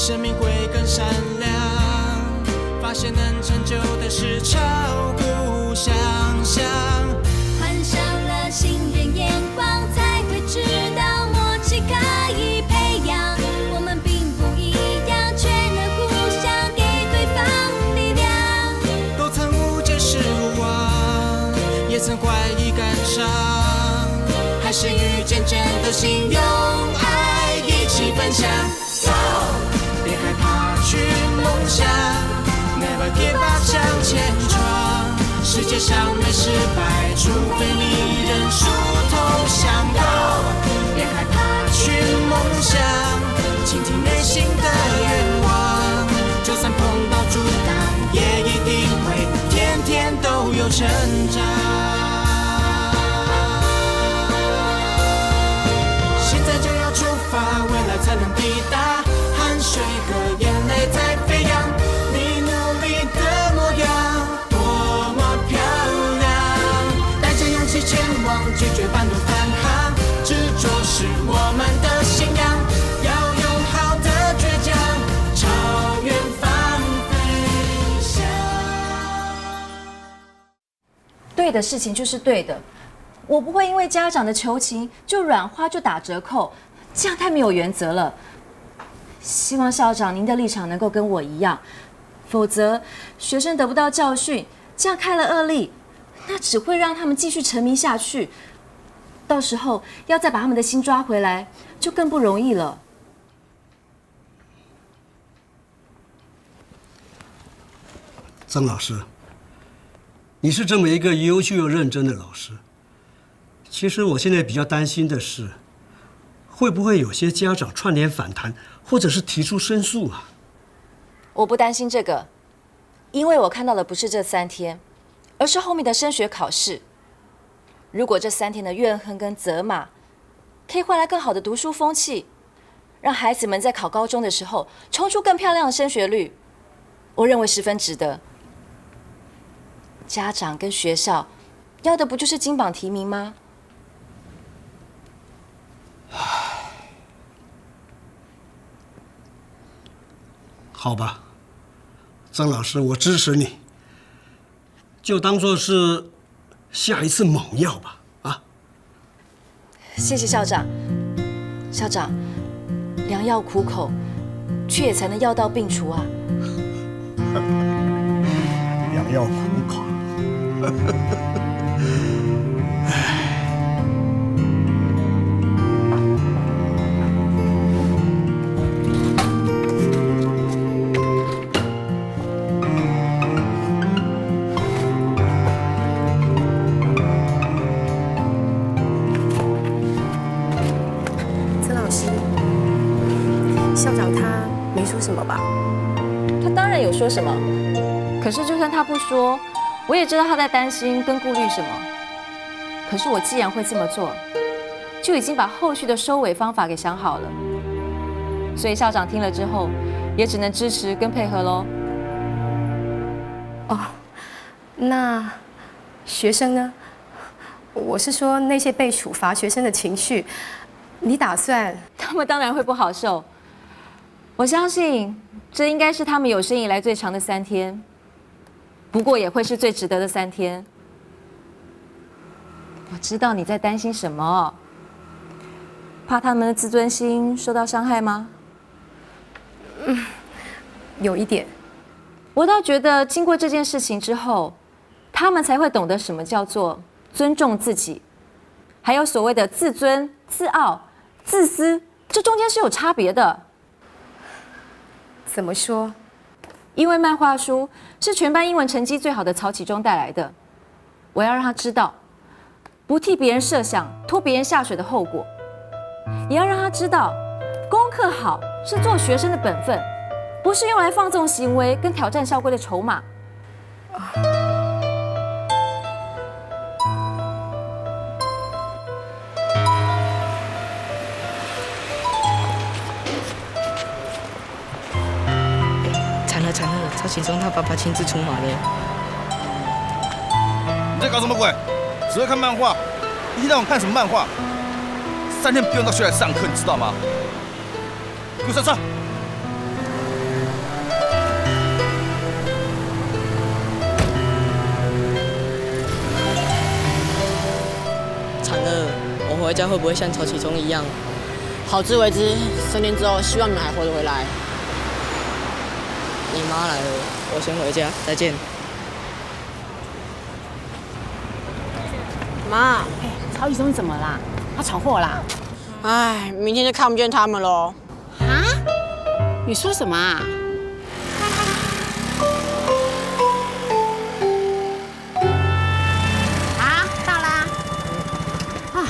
生命会更闪亮，发现能成就的事超乎想象。换上了新人眼光，才会知道默契可以培养。我们并不一样，却能互相给对方力量。都曾无解失望，也曾怀疑感伤，还是遇见真的心，用爱一起分享。别害怕去梦想 ，Never give up 向前闯。世界上没失败，除非你认输投降。别害怕去梦想，倾听内心的愿望。就算碰到阻挡，也一定会天天都有成长。现在就要出发，未来才能抵达。汗水和眼泪在飞扬，你努力的模样多么漂亮。带着勇气前往，拒绝半途返航。执着是我们的信仰，要用好的倔强，朝远方飞翔。对的事情就是对的，我不会因为家长的求情就软花就打折扣，这样太没有原则了。希望校长您的立场能够跟我一样，否则学生得不到教训，这样开了恶例，那只会让他们继续沉迷下去，到时候要再把他们的心抓回来，就更不容易了。曾老师，你是这么一个优秀又认真的老师，其实我现在比较担心的是，会不会有些家长串联反弹，或者是提出申诉啊？我不担心这个，因为我看到的不是这3天，而是后面的升学考试。如果这3天的怨恨跟责骂，可以换来更好的读书风气，让孩子们在考高中的时候冲出更漂亮的升学率，我认为十分值得。家长跟学校要的不就是金榜题名吗？好吧，曾老师，我支持你，就当作是下一次猛药吧，啊！谢谢校长。校长，良药苦口，却也才能药到病除啊。良药苦口。校长他没说什么吧？他当然有说什么，可是就算他不说，我也知道他在担心跟顾虑什么。可是我既然会这么做，就已经把后续的收尾方法给想好了。所以校长听了之后，也只能支持跟配合咯。哦，那学生呢？我是说那些被处罚学生的情绪，你打算？他们当然会不好受。我相信这应该是他们有生以来最长的3天，不过也会是最值得的3天。我知道你在担心什么，怕他们的自尊心受到伤害吗？有一点。我倒觉得经过这件事情之后，他们才会懂得什么叫做尊重自己，还有所谓的自尊、自傲、自私，这中间是有差别的。怎么说？因为漫画书是全班英文成绩最好的曹启忠带来的，我要让他知道，不替别人设想拖别人下水的后果，也要让他知道，功课好是做学生的本分，不是用来放纵行为跟挑战校规的筹码。惨了，曹启忠他爸爸亲自出马了。你在搞什么鬼？只会看漫画，一天到晚看什么漫画？3天不用到学校来上课，你知道吗？给我上车！惨了，我回家会不会像曹启忠一样？好自为之，3年之后希望你们还活得回来。你妈来了，我先回家，再见。妈，曹启忠怎么啦？他闯祸啦？哎，明天就看不见他们喽。啊？你说什么啊？啊，到啦！啊，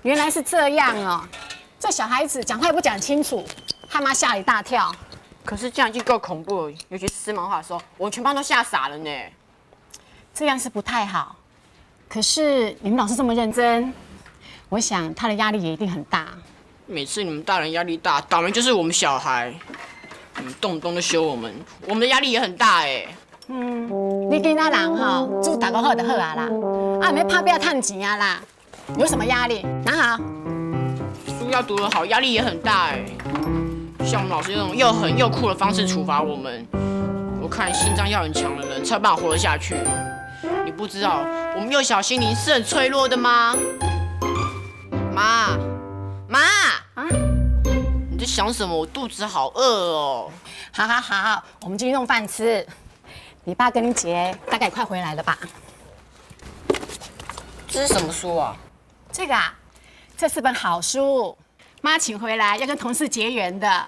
原来是这样哦。这小孩子讲话也不讲清楚，害妈吓了一大跳。可是这样已经够恐怖了，尤其是撕漫画的时候，我们全班都吓傻了呢。这样是不太好。可是你们老师这么认真，我想他的压力也一定很大。每次你们大人压力大，倒霉就是我们小孩。你们动不动就凶我们的压力也很大哎。你跟他人吼，做打工好就好啊啦，啊，没怕不要趁钱啊啦。有什么压力？拿好。书要读得好，压力也很大哎。像我们老师那种又狠又酷的方式处罚我们，我看心脏要很强的人才有办法活得下去。你不知道我们幼小心灵是很脆弱的吗？妈，啊，你在想什么？我肚子好饿哦。好，我们进去弄饭吃。你爸跟你姐大概快回来了吧？这是什么书啊？这个啊，这是本好书，妈请回来要跟同事结缘的。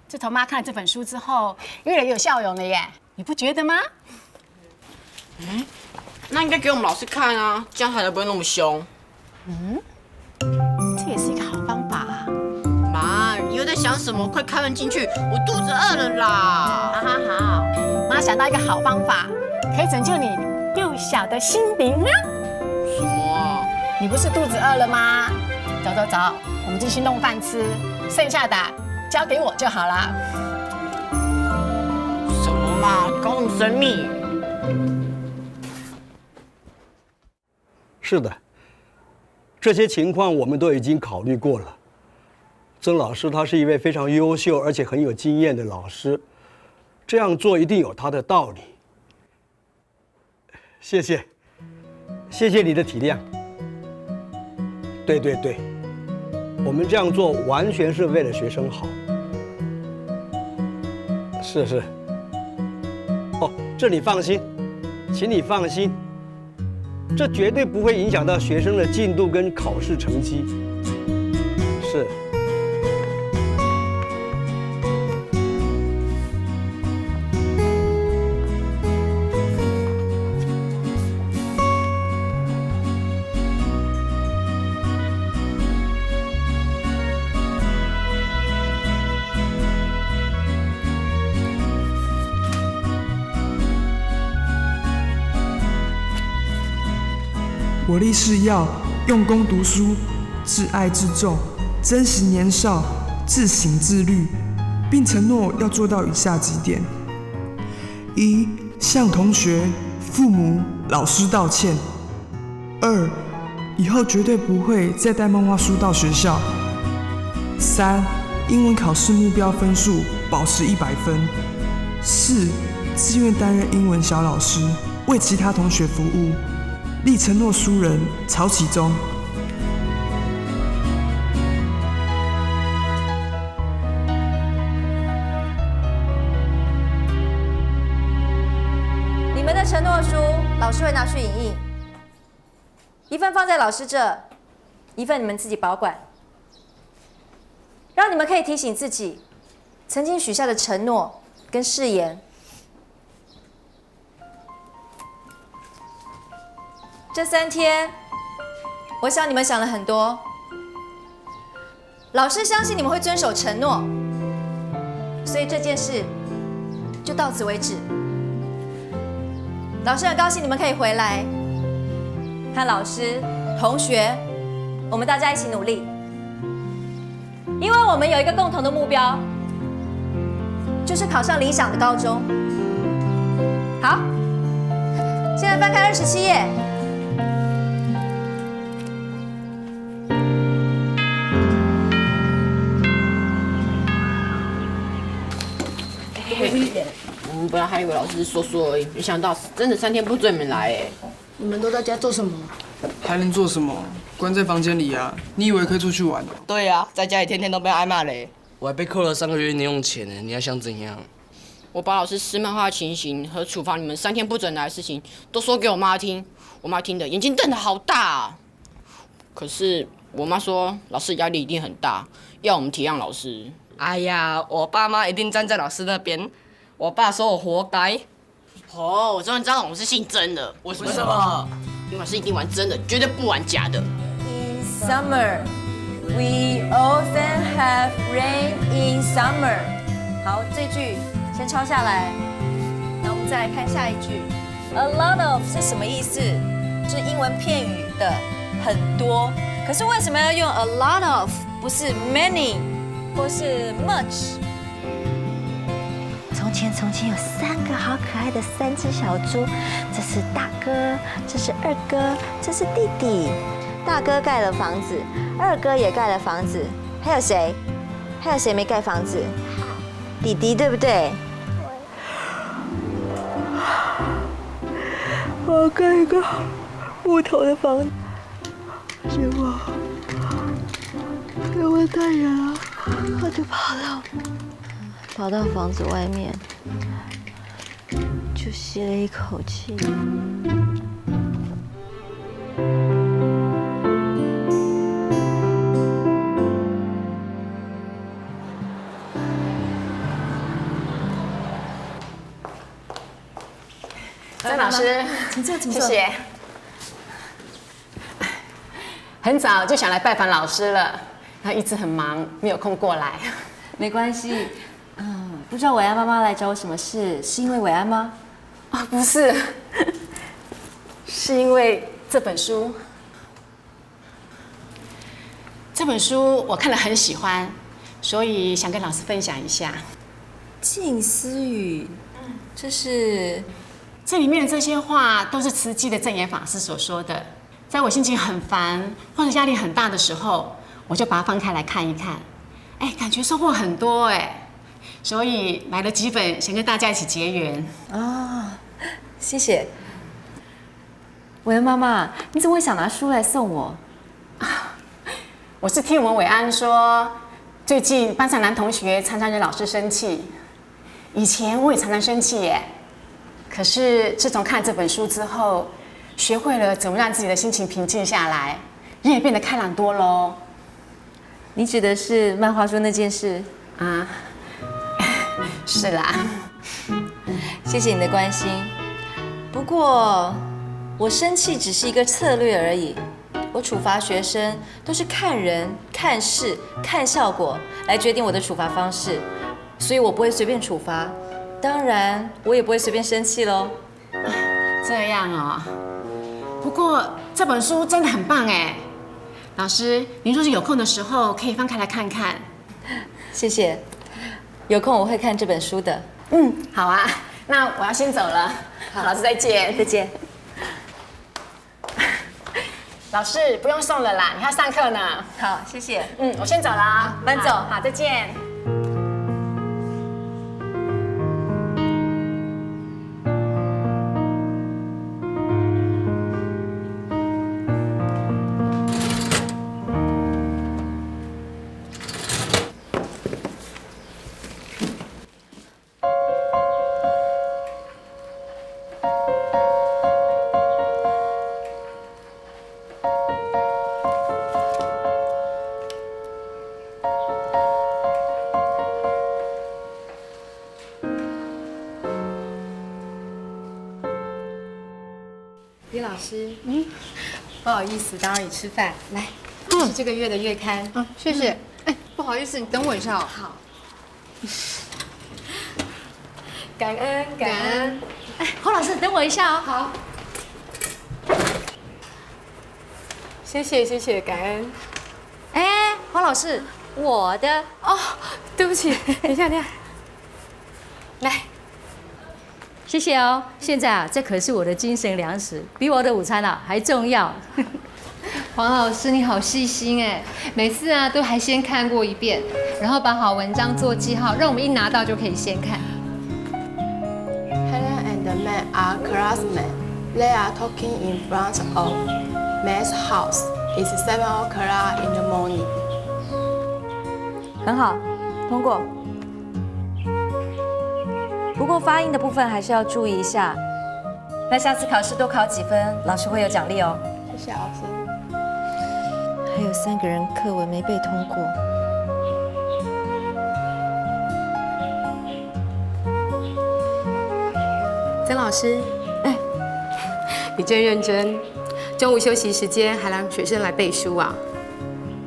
自从妈看了这本书之后，越来越有效用了耶，你不觉得吗？那应该给我们老师看啊，这样他才不会那么凶。这也是一个好方法啊。妈，你又在想什么？快开门进去，我肚子饿了啦！好，妈想到一个好方法，可以拯救你幼小的心灵啊！什么啊？你不是肚子饿了吗？走，我们继续弄饭吃，剩下的交给我就好了。什么嘛，搞什么神秘？是的，这些情况我们都已经考虑过了。曾老师他是一位非常优秀而且很有经验的老师，这样做一定有他的道理。谢谢你的体谅。对，我们这样做完全是为了学生好。是。哦，这你放心，请你放心。这绝对不会影响到学生的进度跟考试成绩。是。我立誓要用功读书，挚爱自重，珍惜年少，自省自律，并承诺要做到以下几点：一、向同学、父母、老师道歉；二、以后绝对不会再带漫画书到学校；三、英文考试目标分数保持100分；四、自愿担任英文小老师，为其他同学服务。立承诺书人曹启忠。你们的承诺书，老师会拿去影印，一份放在老师这，一份你们自己保管，让你们可以提醒自己曾经许下的承诺跟誓言。这3天，我想你们想了很多。老师相信你们会遵守承诺，所以这件事就到此为止。老师很高兴你们可以回来，和老师、同学，我们大家一起努力，因为我们有一个共同的目标，就是考上理想的高中。好，现在翻开27页。我们本来还以为老师说说而已，没想到真的3天不准你们来哎。你们都在家做什么？还能做什么？关在房间里啊！你以为可以出去玩哦？对呀、在家里天天都被挨骂嘞。我还被扣了3个月零用钱呢，你还想怎样？我把老师撕漫画的情形和处罚你们3天不准来的事情都说给我妈听，我妈听的眼睛瞪得好大啊。可是我妈说老师压力一定很大，要我们体谅老师。哎呀，我爸妈一定站在老师那边。我爸说我活该。哦，我终于知道我是姓曾的。为什么？因为老师一定玩真的，绝对不玩假的。 In summer, we often have rain in summer。好，这句先抄下来。那我们再来看下一句。A lot of 是什么意思？是英文片语的很多。可是为什么要用 a lot of， 不是 many 或是 much？ 从前有3个好可爱的3只小猪，这是大哥，这是二哥，这是弟弟。大哥盖了房子，二哥也盖了房子，还有谁？还有谁没盖房子？弟弟，对不对？我要盖一个木头的房子，结果太远了，我就跑到房子外面，就吸了一口气。曾老师，请坐，请坐。谢谢。很早就想来拜访老师了，他一直很忙，没有空过来。没关系。不知道伟安妈妈来找我什么事？是因为伟安吗？啊，不是，是因为这本书。这本书我看了很喜欢，所以想跟老师分享一下。静思语，这是这里面的这些话都是慈济的正言法师所说的。在我心情很烦或者压力很大的时候，我就把它翻开来看一看，哎，感觉收获很多哎。所以买了几本，想跟大家一起结缘。啊，谢谢。伟安妈妈，你怎么会想拿书来送我？我是听我们伟安说，最近班上男同学常常惹老师生气。以前我也常常生气耶，可是自从看这本书之后，学会了怎么让自己的心情平静下来，人也变得开朗多喽。你指的是漫画书那件事啊？是啦，谢谢你的关心。不过，我生气只是一个策略而已。我处罚学生都是看人、看事、看效果来决定我的处罚方式，所以我不会随便处罚。当然，我也不会随便生气喽。这样哦。不过这本书真的很棒哎，老师，您若是有空的时候可以翻开来看看。谢谢。有空我会看这本书的。好啊，那我要先走了。好，老师再见。再见。老师不用送了啦，你还要上课呢。好，谢谢。我先走了啊，慢走。好，再见。不好意思打扰你吃饭，来，这是这个月的月刊。谢谢。哎，不好意思，你等我一下哦。好。感恩感恩。哎，侯老师，等我一下哦。好。谢谢谢谢，感恩。哎，黄老师，我的哦，对不起，等一下等一下。来，谢谢哦。现在啊，这可是我的精神粮食，比我的午餐啊还重要。黄老师，你好细心哎，每次啊都还先看过一遍，然后把好文章做记号，让我们一拿到就可以先看。Helen and the man are classmates. They are talking in front of Matt's house. It's 7 o'clock in the morning. 很好，通过。不过发音的部分还是要注意一下。那下次考试多考几分，老师会有奖励哦。谢谢老师。还有3个人课文没被通过。曾老师，哎，你真认真。中午休息时间还让学生来背书啊？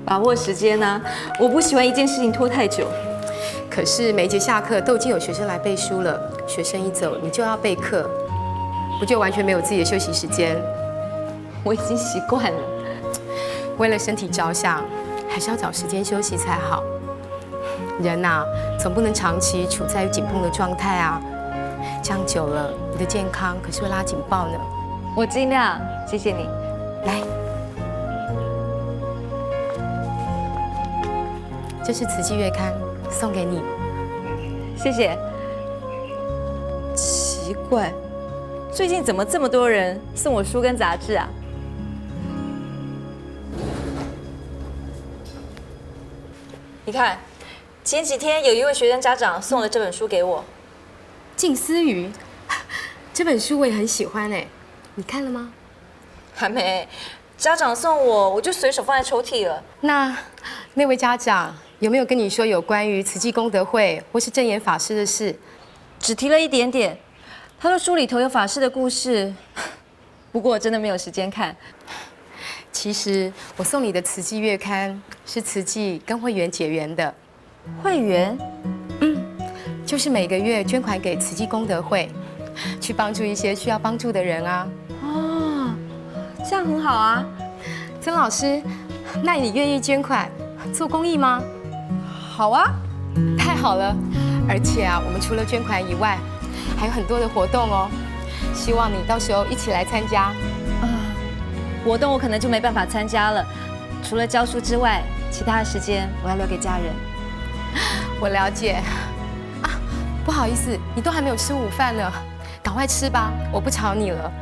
把握时间呢、我不喜欢一件事情拖太久。可是每一节下课都已经有学生来背书了，学生一走你就要备课，不就完全没有自己的休息时间？我已经习惯了。为了身体着想，还是要找时间休息才好。人呐、总不能长期处在紧绷的状态啊，这样久了，你的健康可是会拉警报呢。我尽量，谢谢你。来，这是慈济月刊，送给你。谢谢。奇怪，最近怎么这么多人送我书跟杂志啊？你看，前几天有一位学生家长送了这本书给我，《静思语》这本书我也很喜欢哎，你看了吗？还没，家长送我就随手放在抽屉了。那位家长有没有跟你说有关于慈济功德会或是正言法师的事？只提了一点点。他说书里头有法师的故事，不过我真的没有时间看。其实我送你的慈济月刊是慈济跟会员结缘的。会员？就是每个月捐款给慈济功德会，去帮助一些需要帮助的人啊。哦，这样很好啊。曾老师，那你愿意捐款做公益吗？好啊，太好了。而且啊，我们除了捐款以外，还有很多的活动哦。希望你到时候一起来参加。活动我可能就没办法参加了，除了教书之外，其他的时间我要留给家人。我了解。啊，不好意思，你都还没有吃午饭呢，赶快吃吧，我不吵你了。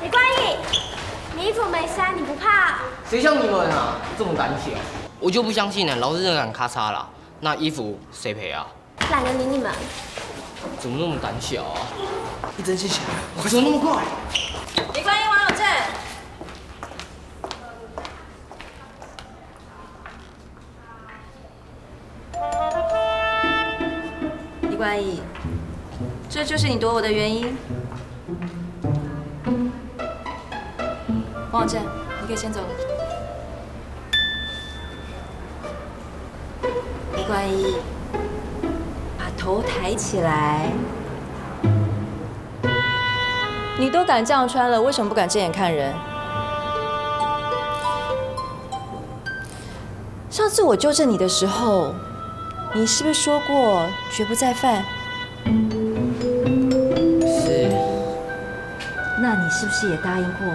李冠毅，你衣服没删，你不怕？谁像你们啊，这么胆小？我就不相信了，老师真敢咔嚓啦。那衣服谁赔啊？懒得理你们。怎么那么胆小啊？一针线起来，快走那么快！李冠英、王永正，李冠毅，这就是你躲我的原因。王永正，你可以先走了。李冠一，把头抬起来。你都敢这样穿了，为什么不敢正眼看人？上次我纠正你的时候，你是不是说过绝不再犯？是。那你是不是也答应过，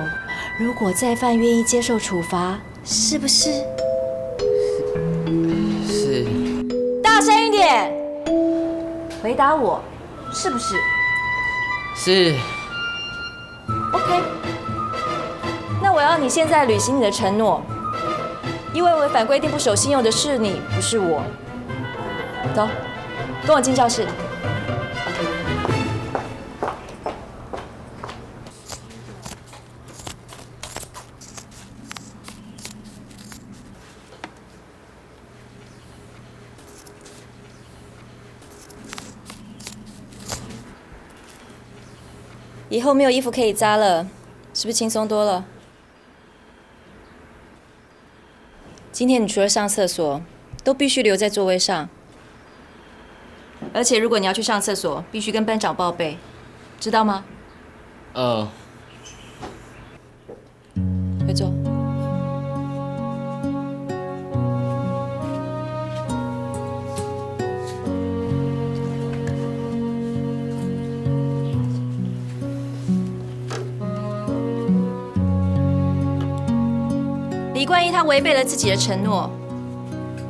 如果再犯愿意接受处罚？是不是？是。大声一点，回答我，是不是？是。OK， 那我要你现在履行你的承诺，因为违反规定不守信用的是你，不是我。走，跟我进教室。以后没有衣服可以扎了，是不是轻松多了？今天你除了上厕所，都必须留在座位上。而且如果你要去上厕所，必须跟班长报备，知道吗？回座。李冠一他违背了自己的承诺，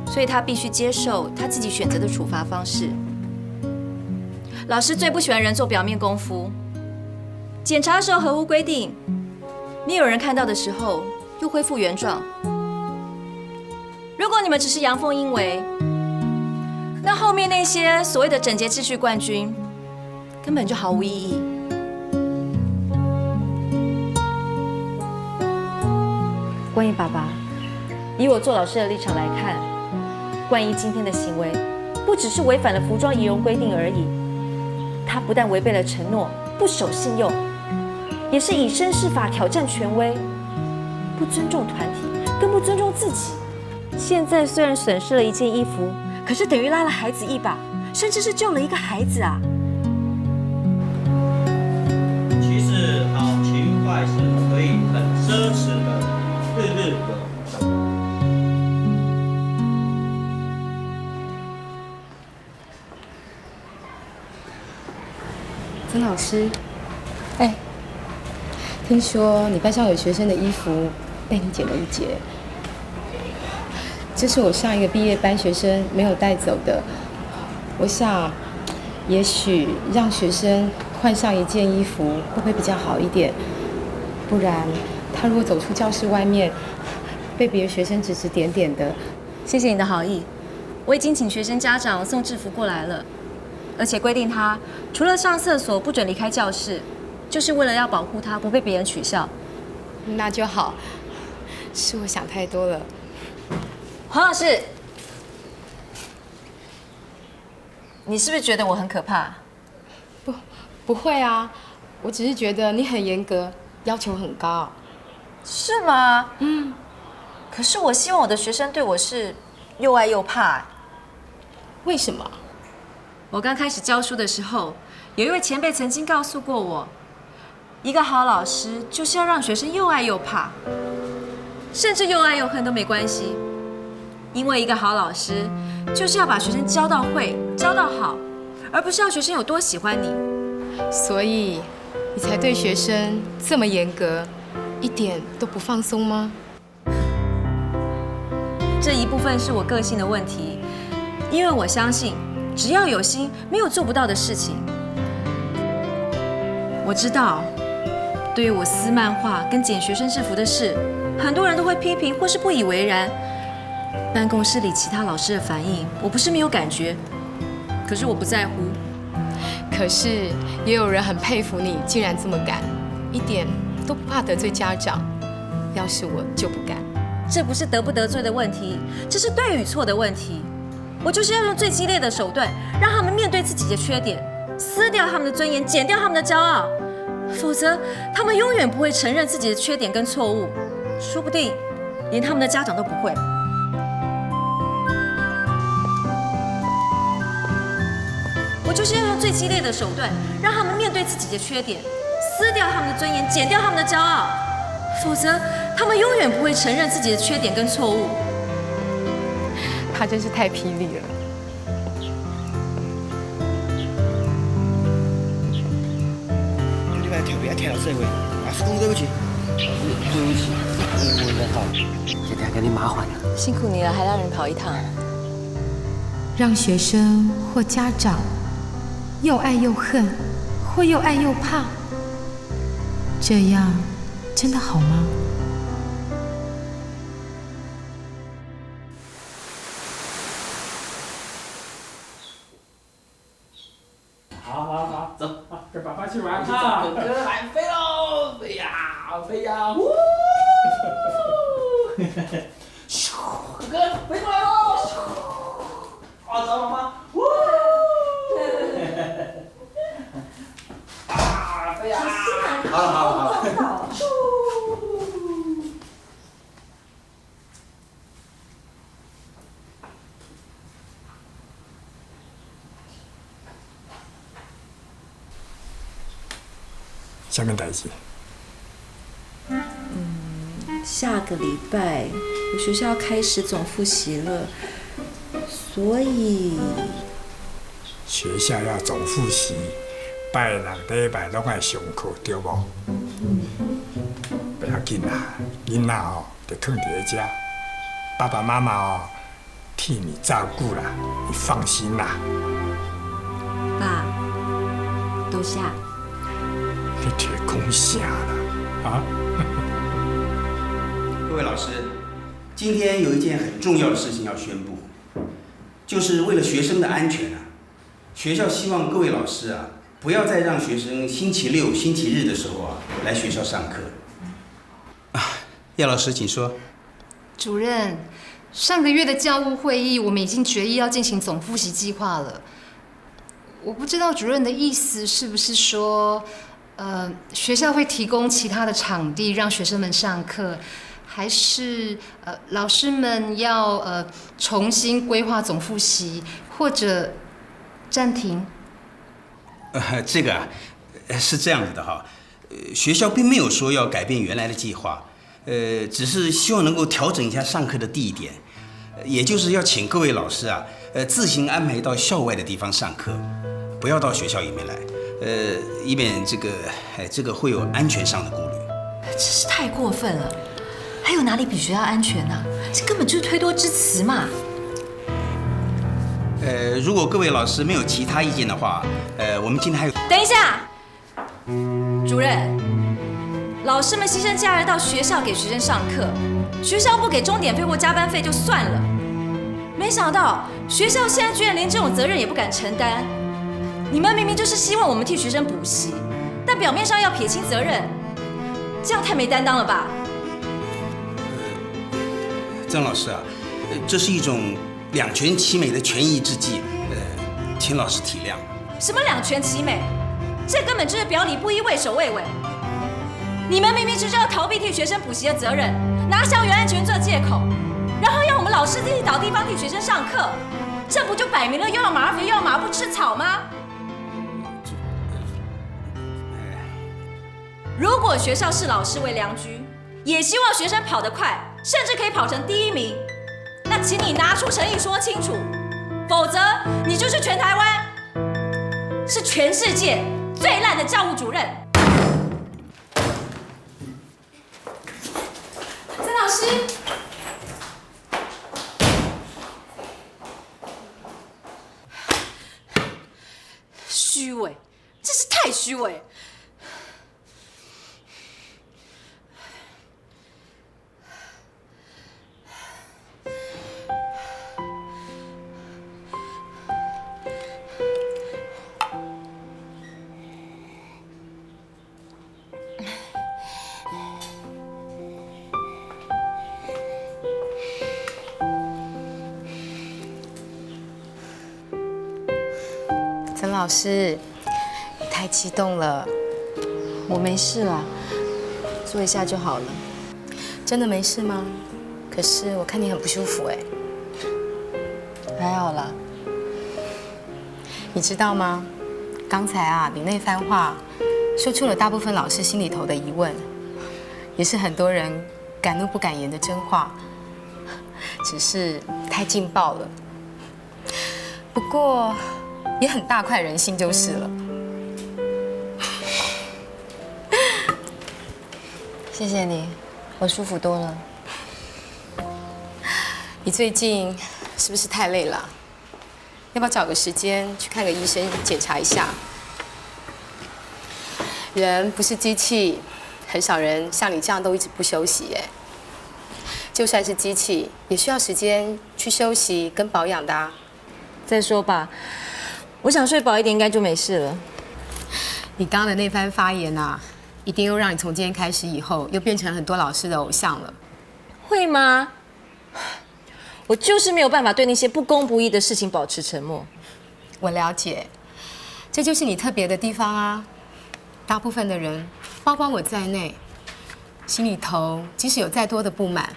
所以他必须接受他自己选择的处罚方式。老师最不喜欢人做表面功夫，检查的时候合乎规定，没有人看到的时候又恢复原状。如果你们只是阳奉阴违，那后面那些所谓的整洁秩序冠军根本就毫无意义。冠一爸爸，以我做老师的立场来看，冠一今天的行为不只是违反了服装仪容规定而已，他不但违背了承诺，不守信用，也是以身试法挑战权威，不尊重团体，更不尊重自己。现在虽然损失了一件衣服，可是等于拉了孩子一把，甚至是救了一个孩子啊！其实好勤坏是可以很奢侈的，日日有。曾老师，听说你班上有学生的衣服被你剪了一截，这是我上一个毕业班学生没有带走的。我想，也许让学生换上一件衣服会不会比较好一点？不然，他如果走出教室外面，被别的学生指指点点的。谢谢你的好意，我已经请学生家长送制服过来了。而且规定他除了上厕所不准离开教室，就是为了要保护他不被别人取笑。那就好，是我想太多了。黄老师，你是不是觉得我很可怕？不会啊，我只是觉得你很严格，要求很高。是吗？可是我希望我的学生对我是又爱又怕。为什么？我刚开始教书的时候，有一位前辈曾经告诉过我，一个好老师就是要让学生又爱又怕，甚至又爱又恨都没关系。因为一个好老师就是要把学生教到会、教到好，而不是要学生有多喜欢你。所以你才对学生这么严格，一点都不放松吗？这一部分是我个性的问题，因为我相信。只要有心，没有做不到的事情。我知道，对于我撕漫画跟剪学生制服的事，很多人都会批评或是不以为然。办公室里其他老师的反应，我不是没有感觉，可是我不在乎。可是也有人很佩服你，竟然这么敢，一点都不怕得罪家长。要是我就不敢。这不是得不得罪的问题，这是对与错的问题。我就是要用最激烈的手段，让他们面对自己的缺点，撕掉他们的尊严，剪掉他们的骄傲，否则他们永远不会承认自己的缺点跟错误，说不定连他们的家长都不会。我就是要用最激烈的手段，让他们面对自己的缺点，撕掉他们的尊严，剪掉他们的骄傲，否则他们永远不会承认自己的缺点跟错误。他真是太霹雳了。你把调皮还跳到这位，老师公对不起。对不起，我在跑，今天给你麻烦了。辛苦你了，还让人跑一趟。让学生或家长又爱又恨，或又爱又怕，这样真的好吗？好，走，跟爸爸去玩哈！哥哥来飞喽，飞呀飞呀，呜！咻，哥哥飞过来喽！啊，找妈妈，呜！啊，飞呀！好了好了好了。什么代志？下个礼拜我学校开始总复习了，所以学校要总复习，拜六礼拜拢爱上课，对无？不要紧啦，囡仔哦，得囥伫遮，爸爸妈妈哦替你照顾啦，你放心啦。爸，都下。你提讲啥啦？啊？各位老师，今天有一件很重要的事情要宣布，就是为了学生的安全啊，学校希望各位老师啊，不要再让学生星期六、星期日的时候啊来学校上课。叶老师，请说。主任，上个月的教务会议，我们已经决议要进行总复习计划了。我不知道主任的意思是不是说，学校会提供其他的场地让学生们上课，还是老师们要重新规划总复习，或者暂停？这个是这样子的哈，学校并没有说要改变原来的计划，只是希望能够调整一下上课的地点，也就是要请各位老师啊，自行安排到校外的地方上课，不要到学校里面来，以免这个会有安全上的顾虑。真是太过分了，还有哪里比学校安全啊？这根本就是推脱之词嘛！如果各位老师没有其他意见的话，我们今天还有……等一下，主任，老师们牺牲假日到学校给学生上课，学校不给钟点费或加班费就算了，没想到学校现在居然连这种责任也不敢承担。你们明明就是希望我们替学生补习，但表面上要撇清责任，这样太没担当了吧？曾老师啊，这是一种两全其美的权宜之计，请老师体谅。什么两全其美？这根本就是表里不一、畏首畏尾。你们明明就是要逃避替学生补习的责任，拿校园安全做借口，然后要我们老师自己找地方替学生上课，这不就摆明了又要马儿肥又要马儿不吃草吗？如果学校视老师为良驹，也希望学生跑得快，甚至可以跑成第1名，那请你拿出诚意说清楚，否则你就是全台湾，是全世界最烂的教务主任。曾老师，虚伪，真是太虚伪。曾老师，你太激动了。我没事啦，坐一下就好了。真的没事吗？可是我看你很不舒服哎。还好啦。你知道吗？刚才啊，你那番话说出了大部分老师心里头的疑问，也是很多人敢怒不敢言的真话，只是太劲爆了。不过也很大快人心就是了。谢谢你，我舒服多了。你最近是不是太累了？要不要找个时间去看个医生检查一下？人不是机器，很少人像你这样都一直不休息哎。就算是机器，也需要时间去休息跟保养的啊。再说吧，我想睡饱一点应该就没事了。你刚刚的那番发言啊，一定又让你从今天开始以后又变成很多老师的偶像了。会吗？我就是没有办法对那些不公不义的事情保持沉默。我了解，这就是你特别的地方啊。大部分的人，包括我在内，心里头即使有再多的不满，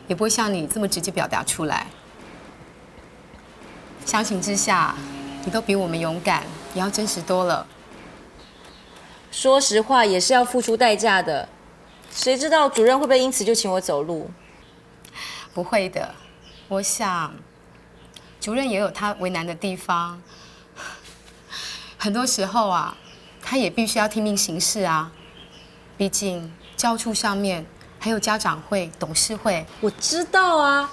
也不会像你这么直接表达出来。相形之下，你都比我们勇敢，也要真实多了。说实话，也是要付出代价的。谁知道主任会不会因此就请我走路？不会的，我想主任也有他为难的地方。很多时候啊，他也必须要听命行事啊。毕竟教务处上面还有家长会、董事会。我知道啊，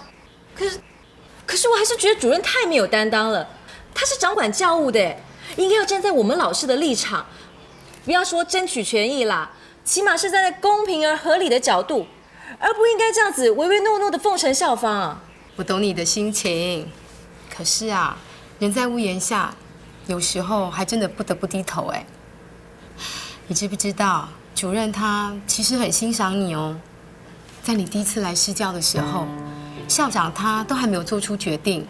可是我还是觉得主任太没有担当了。他是掌管教务的，应该要站在我们老师的立场，不要说争取权益啦，起码是站在公平而合理的角度，而不应该这样子唯唯诺诺的奉承校方啊。我懂你的心情，可是啊，人在屋檐下，有时候还真的不得不低头哎。你知不知道，主任他其实很欣赏你哦。在你第一次来施教的时候，校长他都还没有做出决定，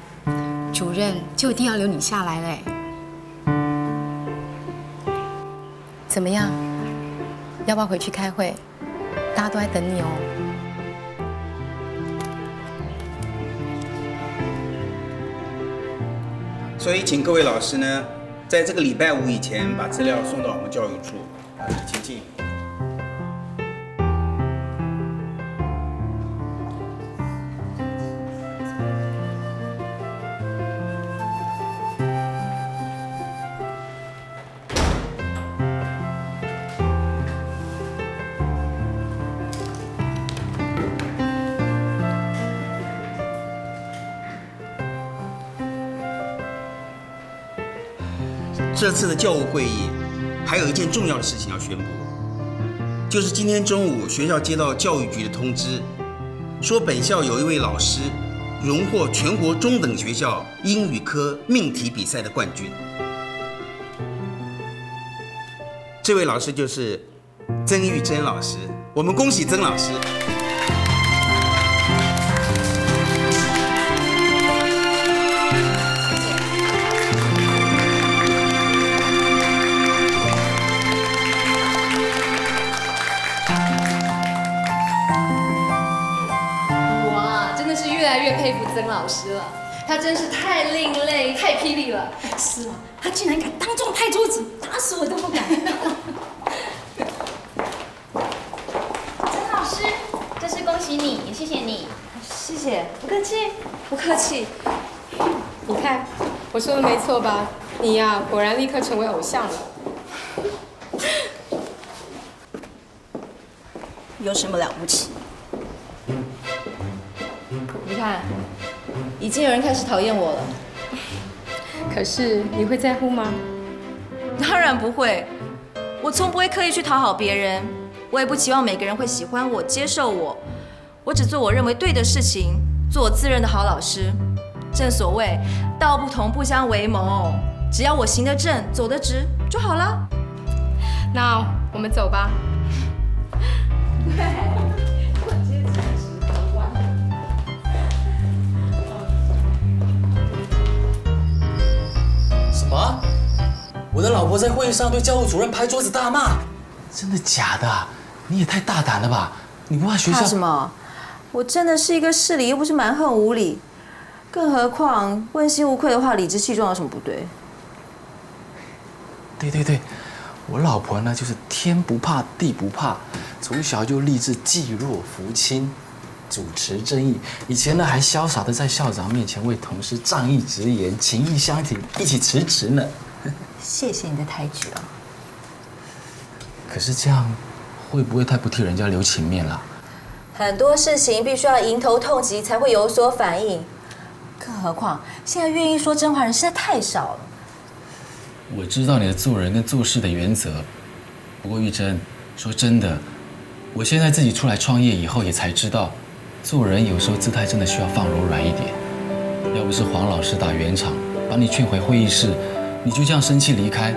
主任就一定要留你下来嘞。怎么样？要不要回去开会？大家都在等你哦。所以，请各位老师呢，在这个礼拜5以前把资料送到我们教育处。请进。这次的教务会议还有一件重要的事情要宣布，就是今天中午学校接到教育局的通知，说本校有一位老师荣获全国中等学校英语科命题比赛的冠军。这位老师就是曾玉珍老师，我们恭喜曾老师。越来越佩服曾老师了，他真是太另类、太霹雳了。是吗？他竟然敢当众拍桌子，打死我都不敢。曾老师，这是恭喜你，也谢谢你。谢谢，不客气，不客气。你看，我说的没错吧？你呀，果然立刻成为偶像了。有什么了不起？你看，已经有人开始讨厌我了。可是你会在乎吗？当然不会，我从不会刻意去讨好别人，我也不期望每个人会喜欢我、接受我。我只做我认为对的事情，做我自认的好老师。正所谓道不同不相为谋，只要我行得正、走得直就好了。那我们走吧。什么？我的老婆在会议上对教务主任拍桌子大骂，真的假的？你也太大胆了吧！你不怕学校？怕什么？我真的是一个事理，又不是蛮横无理。更何况问心无愧的话，理直气壮有什么不对？对，我老婆呢就是天不怕地不怕，从小就立志济弱扶倾，主持正义。以前呢还潇洒的在校长面前为同事仗义直言，情义相挺，一起辞职呢。谢谢你的抬举啊。可是这样会不会太不替人家留情面了？很多事情必须要迎头痛击才会有所反应，更何况现在愿意说真话人实在太少了。我知道你的做人跟做事的原则，不过玉珍，说真的，我现在自己出来创业以后也才知道，做人有时候姿态真的需要放柔软一点。要不是黄老师打圆场，把你劝回会议室，你就这样生气离开，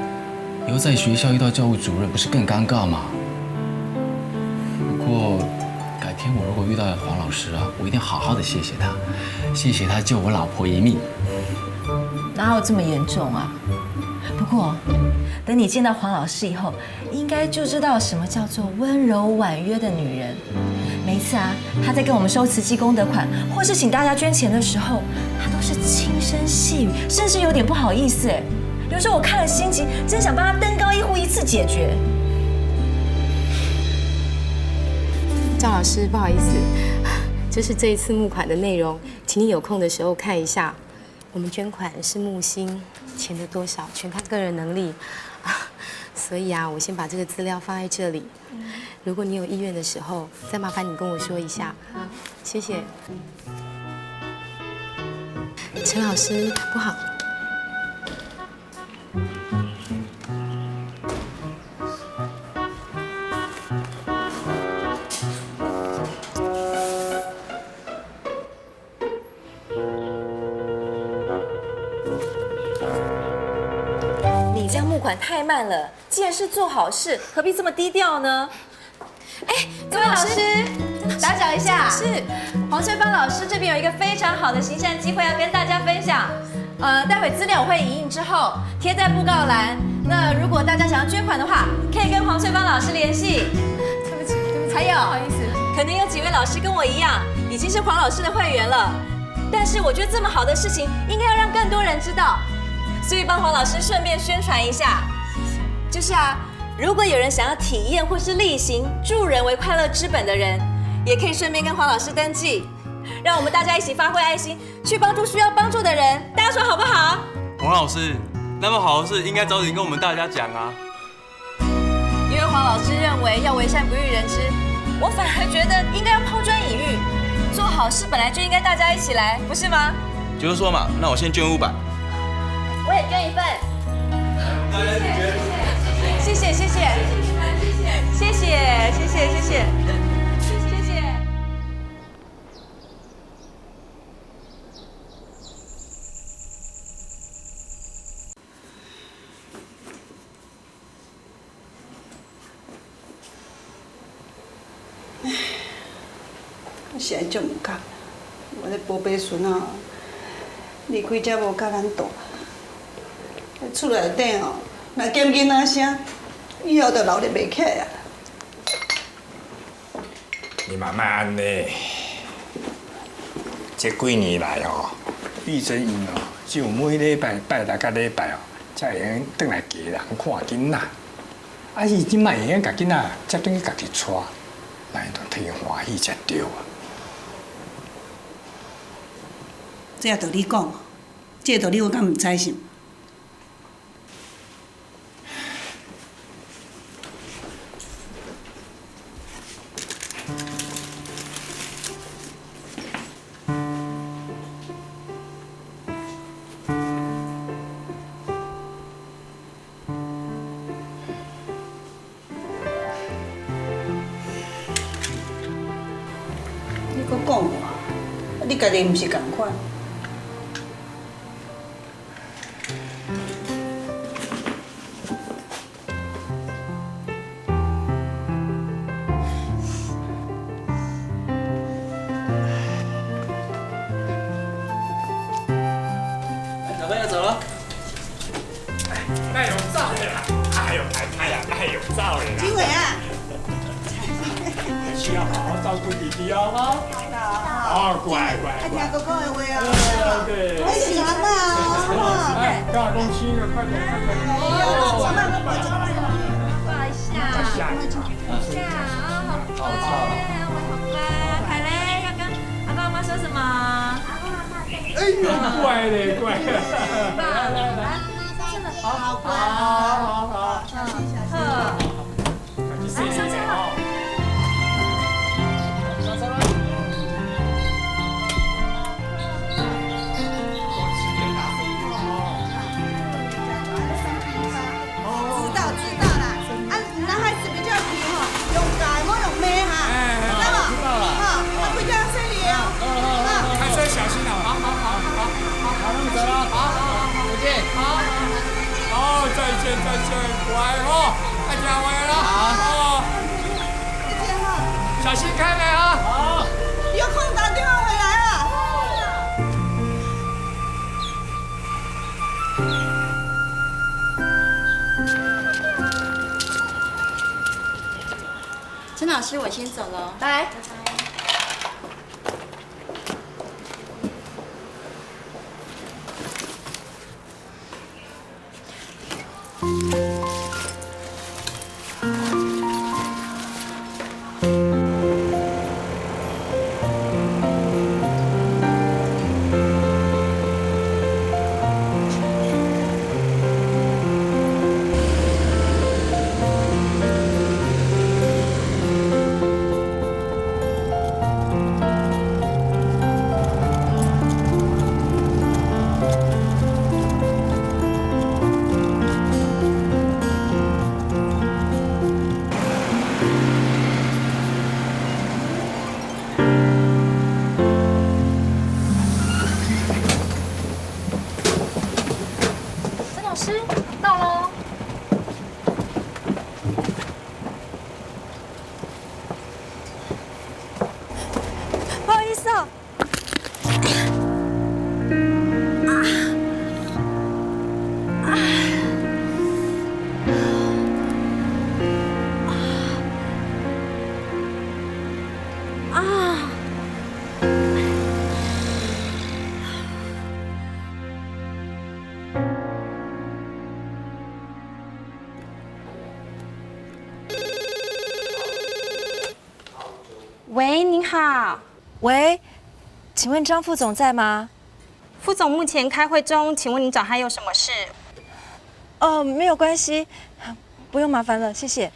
以后在学校遇到教务主任，不是更尴尬吗？不过改天我如果遇到黄老师啊，我一定好好的谢谢他，谢谢他救我老婆一命。哪有这么严重啊？不过，等你见到黄老师以后，应该就知道什么叫做温柔婉约的女人。每一次啊，她在跟我们收慈济功德款，或是请大家捐钱的时候，她都是轻声细语，甚至有点不好意思。哎，有时候我看了心急，真想帮她登高一呼，一次解决。赵老师，不好意思，这是这一次募款的内容，请你有空的时候看一下。我们捐款是木星，钱的多少全看个人能力，所以啊，我先把这个资料放在这里。如果你有意愿的时候，再麻烦你跟我说一下。谢谢。陈老师，不好。你这样募款太慢了，既然是做好事，何必这么低调呢？哎，各位老师，打搅一下，是黄翠芳老师这边有一个非常好的行善机会要跟大家分享。待会资料我会影印之后贴在布告栏。那如果大家想要捐款的话，可以跟黄翠芳老师联系。对不起，还有，不好意思，可能有几位老师跟我一样，已经是黄老师的会员了，但是我觉得这么好的事情应该要让更多人知道。所以帮黄老师顺便宣传一下，就是啊，如果有人想要体验或是力行助人为快乐之本的人，也可以顺便跟黄老师登记，让我们大家一起发挥爱心，去帮助需要帮助的人。大家说好不好？黄老师，那么好的事应该早点跟我们大家讲啊。因为黄老师认为要为善不欲人知，我反而觉得应该要抛砖引玉，做好事本来就应该大家一起来，不是吗？就是说嘛，那我先捐500。我也捐一份。谢谢，谢谢，谢谢，谢谢，谢谢，谢谢，谢谢。我现在足唔甘，我的宝贝孙啊，离开才无甲咱大。厝内底哦，若减囡仔声，以后就留得袂起来啊。你慢慢安尼，这几年来哦，玉珍因哦，只有每礼拜拜六甲礼拜哦，才会用转来家人看囡仔。啊，伊即摆会用甲囡仔接转去家己带，咱就替欢喜才对啊。这也道理讲，这道理我敢唔知是？你搁讲我，你家己毋是共款？小朋友走了。那有照的啦！哎呦，哎呀，那有照的啦！金伟啊，需要好好照顾弟弟哦，哈。哦，乖乖。爱听哥哥的话哦。对。我喜欢嘛哦。哎，大公亲了，快点，快点。哦，慢慢慢慢。抱一下，抱一下啊，好乖，好乖。凯雷要跟阿爸阿妈说什么？哎呦，乖嘞，乖。来来来，真的好乖，好好，小心小心。来上车了。上车了。知道啦，啊，男孩子比较皮哈，用改莫用骂哈，知道吗？哈，回家顺利哦。开车小心哦。好，那么走了，好，再见，好，再见，乖哦，再见，回来了，好，再见哈，小心开门啊，好，有空打电话回来啊。老师，我先走了，拜。喂，您好。喂，请问张副总在吗？副总目前开会中，请问您找他有什么事？哦，没有关系，不用麻烦了，谢谢。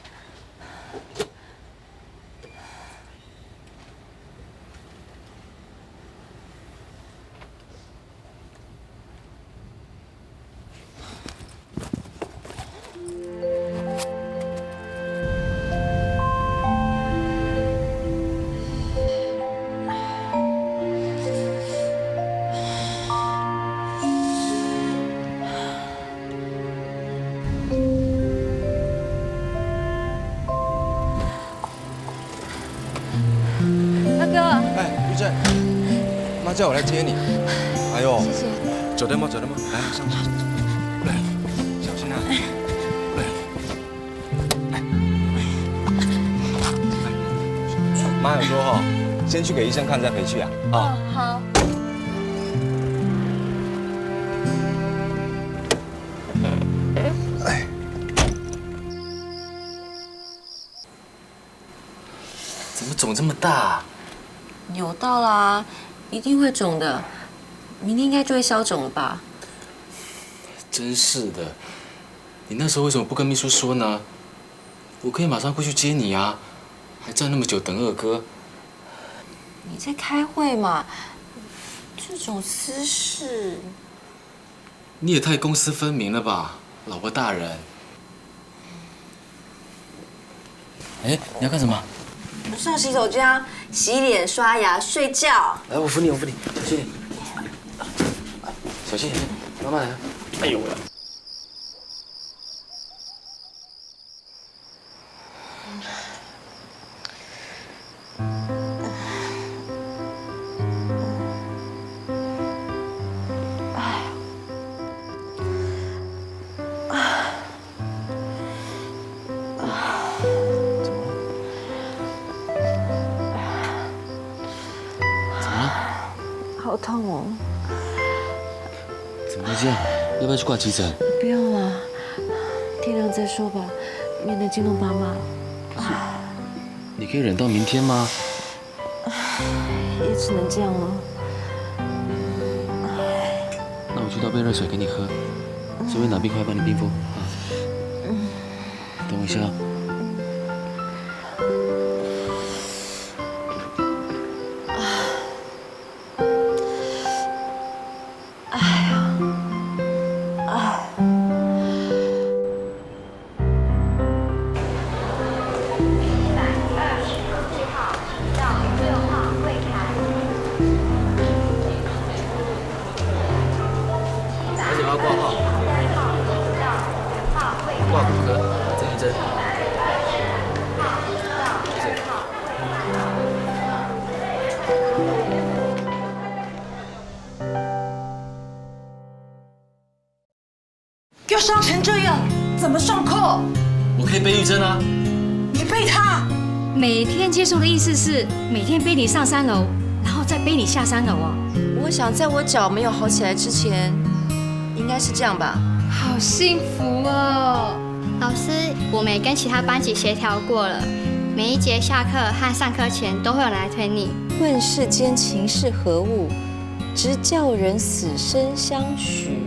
妈叫我来接你。哎呦，谢谢。走得吗？走得吗？来，上。来，小心啊！妈有说哈，先去给医生看，再回去啊。哦，好。哎，怎么肿这么大？扭到啦，一定会肿的，明天应该就会消肿了吧？真是的，你那时候为什么不跟秘书说呢？我可以马上过去接你啊，还站那么久等二哥。你在开会嘛，这种私事。你也太公私分明了吧，老婆大人。哎，你要干什么？上洗手间，洗脸、刷牙、睡觉。来，我扶你，我扶你，小心点。小心，慢慢来。哎呦喂！好痛哦！怎么会这样？要不要去挂急诊？不用了，天亮再说吧，免得惊动爸妈。你可以忍到明天吗？也只能这样了。那我去倒杯热水给你喝，这边拿冰块帮你冰敷啊。等我一下。给我伤成这样，怎么上课？我可以背玉珍啊。你背他，每天接受的意思是每天背你上3楼，然后再背你下3楼哦。我想在我脚没有好起来之前，应该是这样吧。好幸福哦！老师，我们也跟其他班级协调过了，每一节下课和上课前都会有人来推你。问世间情是何物，直叫人死生相许。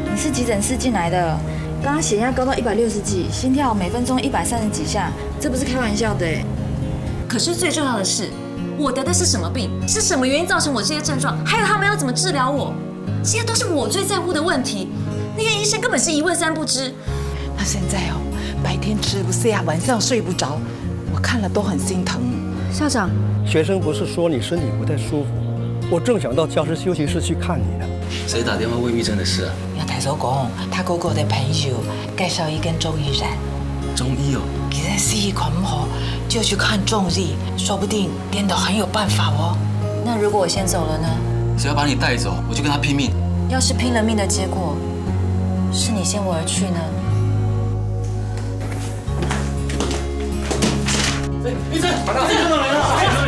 你是急诊室进来的，刚刚血压高到160几，心跳每分钟130几下，这不是开玩笑的哎。可是最重要的是，我得的是什么病？是什么原因造成我这些症状？还有他们要怎么治疗我？这些都是我最在乎的问题。那些医生根本是一问三不知。那现在哦，白天吃不下，晚上睡不着，我看了都很心疼。校长，学生不是说你身体不太舒服，我正想到教师休息室去看你呢。谁打电话问玉珍的事啊？要大嫂讲，他哥哥的朋友介绍一根中医人。中医哦。其实西医管不好，就去看中医，说不定变得很有办法哦。那如果我先走了呢？只要把你带走，我就跟他拼命。要是拼了命的结果是你先我而去呢？医生，把他送到来了。